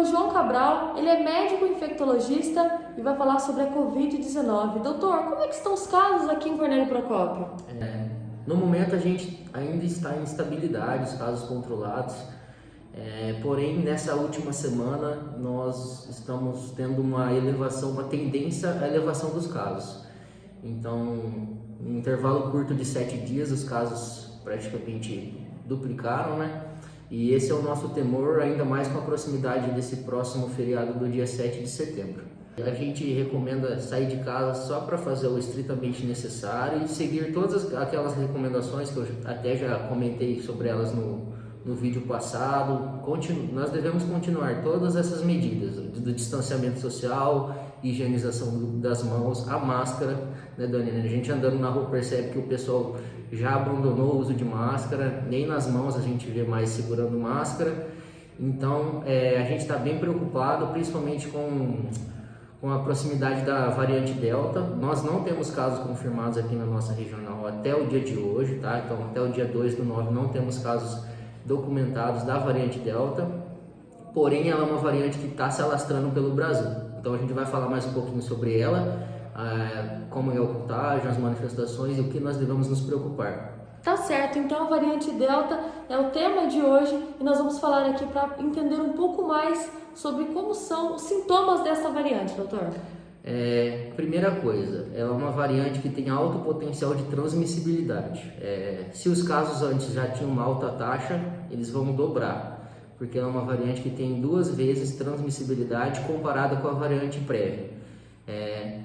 Dr. João Cabral, ele é médico infectologista e vai falar sobre a Covid-19. Doutor, como é que estão os casos aqui em Cornélio Procópio? No momento a gente ainda está em estabilidade, os casos controlados, porém nessa última semana nós estamos tendo uma tendência à elevação dos casos. Então, em um intervalo curto de 7 dias, os casos praticamente duplicaram, né? E esse é o nosso temor, ainda mais com a proximidade desse próximo feriado do dia 7 de setembro. A gente recomenda sair de casa só para fazer o estritamente necessário e seguir todas aquelas recomendações que eu até já comentei sobre elas no vídeo passado. Nós devemos continuar todas essas medidas do distanciamento social, higienização das mãos, a máscara, né, Dani? A gente andando na rua percebe que o pessoal já abandonou o uso de máscara, nem nas mãos a gente vê mais segurando máscara. Então a gente está bem preocupado, principalmente com a proximidade da variante Delta. Nós não temos casos confirmados aqui na nossa regional até o dia de hoje, tá? Então até o dia 2/9 não temos casos documentados da variante Delta, porém ela é uma variante que está se alastrando pelo Brasil. Então a gente vai falar mais um pouquinho sobre ela, como é o contágio, as manifestações e o que nós devemos nos preocupar. Tá certo, então a variante Delta é o tema de hoje e nós vamos falar aqui para entender um pouco mais sobre como são os sintomas dessa variante, doutor. Primeira coisa, ela é uma variante que tem alto potencial de transmissibilidade. Se os casos antes já tinham uma alta taxa, eles vão dobrar, porque ela é uma variante que tem 2 vezes transmissibilidade comparada com a variante prévia.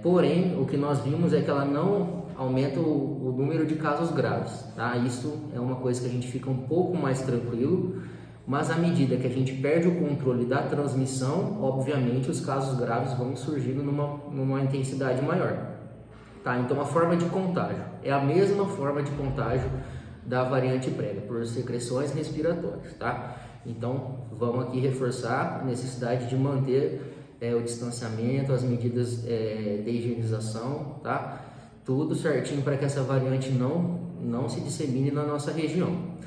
Porém, o que nós vimos é que ela não aumenta o número de casos graves, tá? Isso é uma coisa que a gente fica um pouco mais tranquilo, mas à medida que a gente perde o controle da transmissão, obviamente os casos graves vão surgindo numa intensidade maior, tá? Então a forma de contágio é a mesma forma de contágio da variante prévia, por secreções respiratórias, tá? Então vamos aqui reforçar a necessidade de manter o distanciamento, as medidas de higienização, tá? Tudo certinho para que essa variante não se dissemine na nossa região.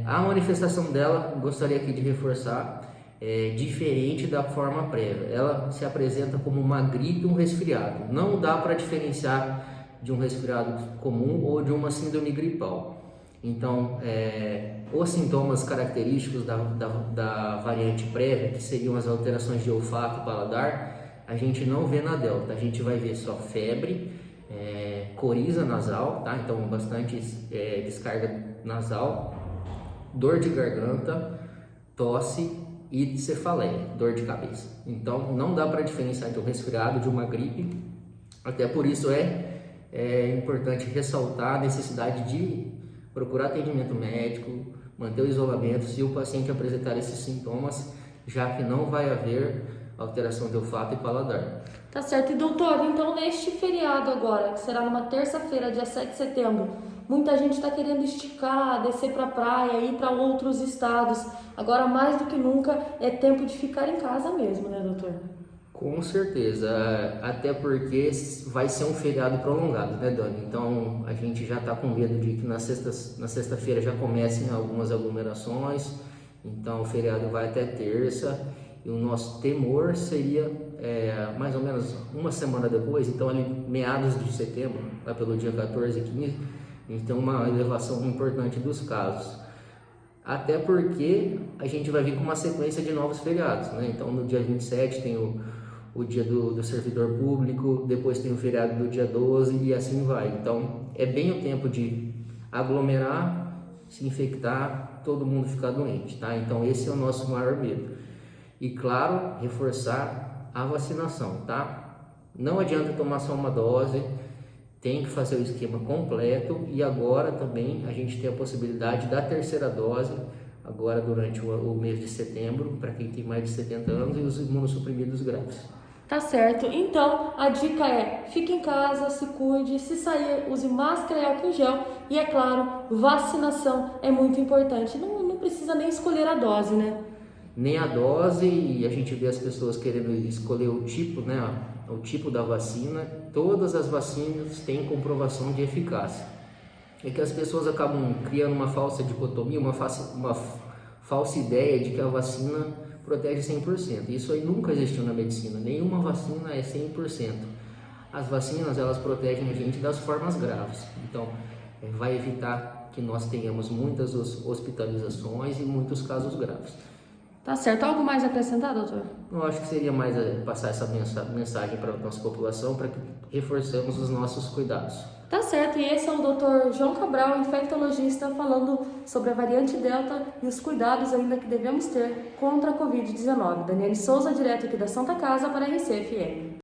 A manifestação dela, gostaria aqui de reforçar, é diferente da forma prévia. Ela se apresenta como uma gripe, um resfriado. Não dá para diferenciar de um resfriado comum ou de uma síndrome gripal. Então, os sintomas característicos da variante prévia, que seriam as alterações de olfato e paladar, a gente não vê na Delta. A gente vai ver só febre, coriza nasal, tá? Então bastante descarga nasal, dor de garganta, tosse e cefaleia, dor de cabeça. Então não dá para diferenciar de um resfriado, de uma gripe. Até por isso é importante ressaltar a necessidade de procurar atendimento médico, manter o isolamento se o paciente apresentar esses sintomas, já que não vai haver alteração de olfato e paladar. Tá certo. E doutor, então neste feriado agora, que será numa terça-feira, dia 7 de setembro, muita gente está querendo esticar, descer para a praia, ir para outros estados. Agora, mais do que nunca, é tempo de ficar em casa mesmo, né, doutor? Com certeza, até porque vai ser um feriado prolongado, né, Dani? Então a gente já está com medo de que na sexta-feira já comecem algumas aglomerações, então o feriado vai até terça. E o nosso temor seria mais ou menos uma semana depois, então ali meados de setembro, lá pelo dia 14 e 15, a gente tem uma elevação importante dos casos. Até porque a gente vai vir com uma sequência de novos feriados, né? Então no dia 27 tem o dia do servidor público, depois tem o feriado do dia 12 e assim vai. Então é bem o tempo de aglomerar, se infectar, todo mundo ficar doente, tá? Então esse é o nosso maior medo. E claro, reforçar a vacinação, tá? Não adianta tomar só uma dose, tem que fazer o esquema completo. E agora também a gente tem a possibilidade da terceira dose, agora durante o mês de setembro, para quem tem mais de 70 anos e os imunossuprimidos graves. Tá certo. Então, a dica é: fique em casa, se cuide, se sair, use máscara e álcool em gel. E é claro, vacinação é muito importante. Não precisa nem escolher a dose, né? Nem a dose, e a gente vê as pessoas querendo escolher o tipo, né, o tipo da vacina. Todas as vacinas têm comprovação de eficácia. É que as pessoas acabam criando uma falsa dicotomia, uma falsa ideia de que a vacina protege 100%. Isso aí nunca existiu na medicina. Nenhuma vacina é 100%. As vacinas, elas protegem a gente das formas graves. Então, vai evitar que nós tenhamos muitas hospitalizações e muitos casos graves. Tá certo. Algo mais a acrescentar, doutor? Eu acho que seria mais passar essa mensagem para a nossa população, para que reforcemos os nossos cuidados. Tá certo, e esse é o Dr. João Cabral, infectologista, falando sobre a variante Delta e os cuidados ainda que devemos ter contra a Covid-19. Daniele Souza, direto aqui da Santa Casa para a RCFM.